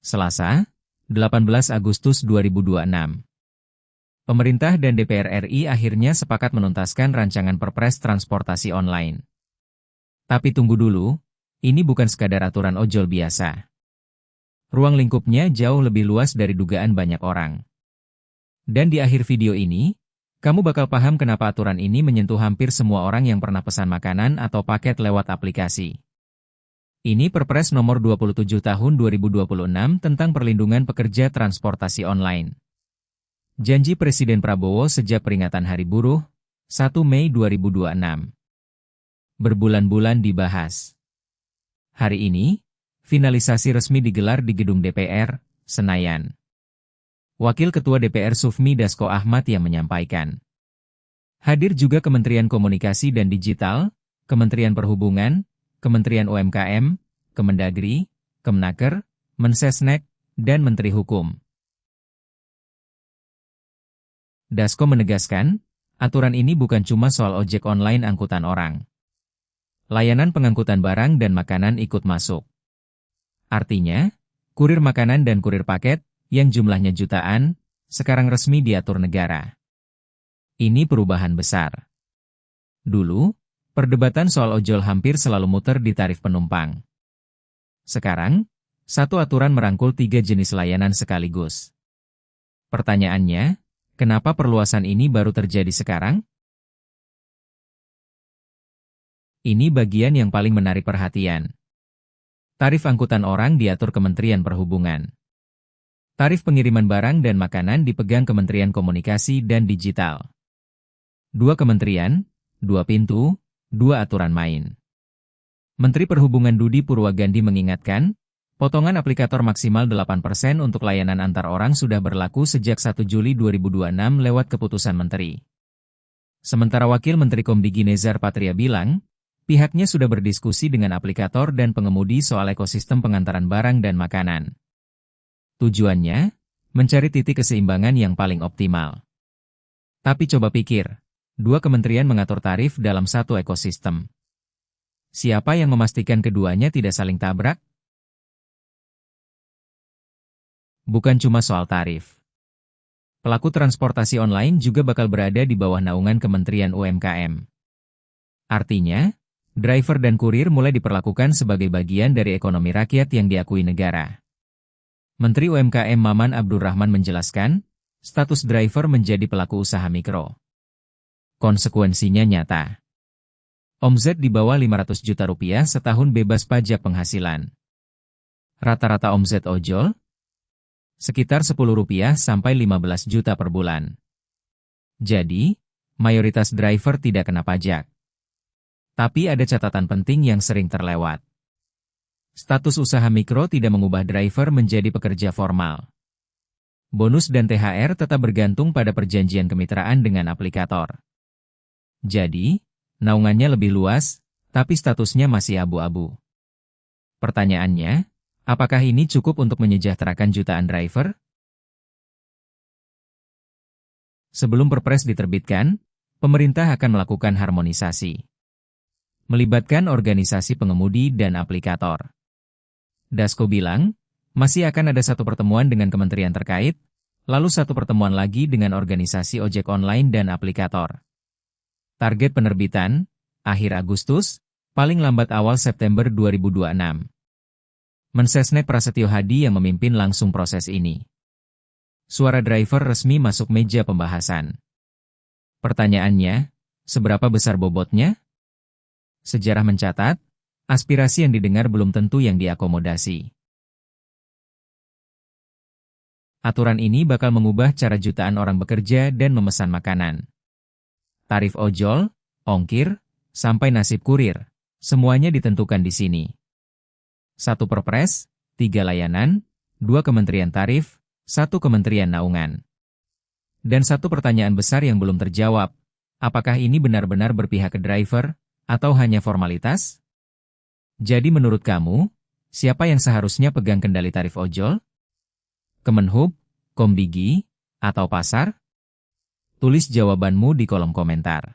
Selasa, 18 Agustus 2026. Pemerintah dan DPR RI akhirnya sepakat menuntaskan rancangan Perpres transportasi online. Tapi tunggu dulu, ini bukan sekadar aturan ojol biasa. Ruang lingkupnya jauh lebih luas dari dugaan banyak orang. Dan di akhir video ini, kamu bakal paham kenapa aturan ini menyentuh hampir semua orang yang pernah pesan makanan atau paket lewat aplikasi. Ini Perpres nomor 27 tahun 2026 tentang perlindungan pekerja transportasi online. Janji Presiden Prabowo sejak peringatan Hari Buruh, 1 Mei 2026. Berbulan-bulan dibahas. Hari ini, finalisasi resmi digelar di Gedung DPR, Senayan. Wakil Ketua DPR Sufmi Dasko Ahmad yang menyampaikan. Hadir juga Kementerian Komunikasi dan Digital, Kementerian Perhubungan, Kementerian UMKM, Kemendagri, Kemnaker, Mensesnek, dan Menteri Hukum. Dasko menegaskan, aturan ini bukan cuma soal ojek online angkutan orang. Layanan pengangkutan barang dan makanan ikut masuk. Artinya, kurir makanan dan kurir paket, yang jumlahnya jutaan, sekarang resmi diatur negara. Ini perubahan besar. Dulu, perdebatan soal ojol hampir selalu muter di tarif penumpang. Sekarang, satu aturan merangkul 3 jenis layanan sekaligus. Pertanyaannya, kenapa perluasan ini baru terjadi sekarang? Ini bagian yang paling menarik perhatian. Tarif angkutan orang diatur Kementerian Perhubungan. Tarif pengiriman barang dan makanan dipegang Kementerian Komunikasi dan Digital. 2 kementerian, 2 pintu, 2 aturan main. Menteri Perhubungan Budi Purwagandi mengingatkan, potongan aplikator maksimal 8% untuk layanan antar orang sudah berlaku sejak 1 Juli 2026 lewat keputusan Menteri. Sementara Wakil Menteri Komdigi Nezar Patria bilang, pihaknya sudah berdiskusi dengan aplikator dan pengemudi soal ekosistem pengantaran barang dan makanan. Tujuannya, mencari titik keseimbangan yang paling optimal. Tapi coba pikir, 2 kementerian mengatur tarif dalam satu ekosistem. Siapa yang memastikan keduanya tidak saling tabrak? Bukan cuma soal tarif. Pelaku transportasi online juga bakal berada di bawah naungan Kementerian UMKM. Artinya, driver dan kurir mulai diperlakukan sebagai bagian dari ekonomi rakyat yang diakui negara. Menteri UMKM Maman Abdurrahman menjelaskan, status driver menjadi pelaku usaha mikro. Konsekuensinya nyata. Omzet di bawah 500 juta rupiah setahun bebas pajak penghasilan. Rata-rata omzet ojol? Sekitar 10 rupiah sampai 15 juta per bulan. Jadi, mayoritas driver tidak kena pajak. Tapi ada catatan penting yang sering terlewat. Status usaha mikro tidak mengubah driver menjadi pekerja formal. Bonus dan THR tetap bergantung pada perjanjian kemitraan dengan aplikator. Jadi, naungannya lebih luas, tapi statusnya masih abu-abu. Pertanyaannya, apakah ini cukup untuk menyejahterakan jutaan driver? Sebelum Perpres diterbitkan, pemerintah akan melakukan harmonisasi. Melibatkan organisasi pengemudi dan aplikator. Dasko bilang, masih akan ada satu pertemuan dengan kementerian terkait, lalu satu pertemuan lagi dengan organisasi ojek online dan aplikator. Target penerbitan, akhir Agustus, paling lambat awal September 2026. Mensesnek Prasetyo Hadi yang memimpin langsung proses ini. Suara driver resmi masuk meja pembahasan. Pertanyaannya, seberapa besar bobotnya? Sejarah mencatat, aspirasi yang didengar belum tentu yang diakomodasi. Aturan ini bakal mengubah cara jutaan orang bekerja dan memesan makanan. Tarif ojol, ongkir, sampai nasib kurir, semuanya ditentukan di sini. 1 Perpres, 3 layanan, 2 kementerian tarif, 1 kementerian naungan. Dan satu pertanyaan besar yang belum terjawab, apakah ini benar-benar berpihak ke driver, atau hanya formalitas? Jadi menurut kamu, siapa yang seharusnya pegang kendali tarif ojol? Kemenhub, Komdigi, atau pasar? Tulis jawabanmu di kolom komentar.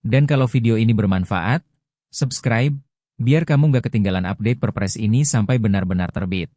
Dan kalau video ini bermanfaat, subscribe, biar kamu nggak ketinggalan update Perpres ini sampai benar-benar terbit.